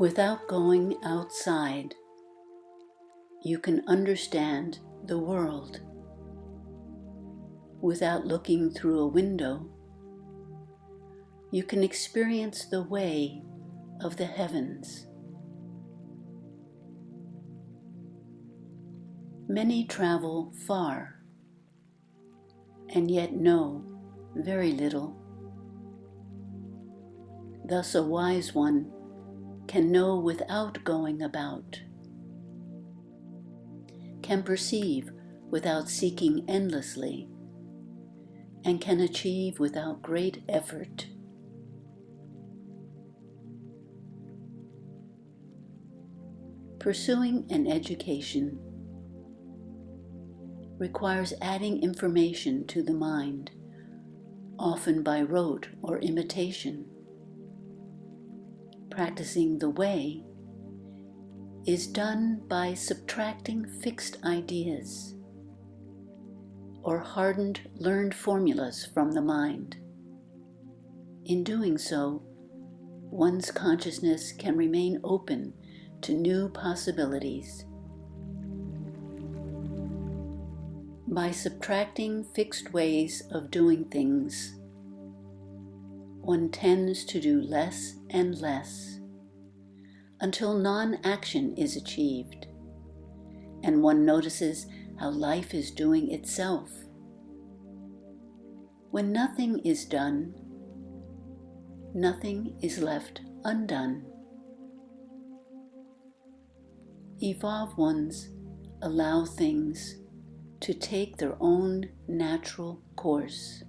Without going outside, you can understand the world. Without looking through a window, you can experience the way of the heavens. Many travel far, and yet know very little. Thus a wise one can know without going about, can perceive without seeking endlessly, and can achieve without great effort. Pursuing an education requires adding information to the mind, often by rote or imitation. Practicing the way is done by subtracting fixed ideas or hardened learned formulas from the mind. In doing so, one's consciousness can remain open to new possibilities. By subtracting fixed ways of doing things, one tends to do less and less until non-action is achieved, and one notices how life is doing itself. When nothing is done, nothing is left undone. Evolved ones allow things to take their own natural course.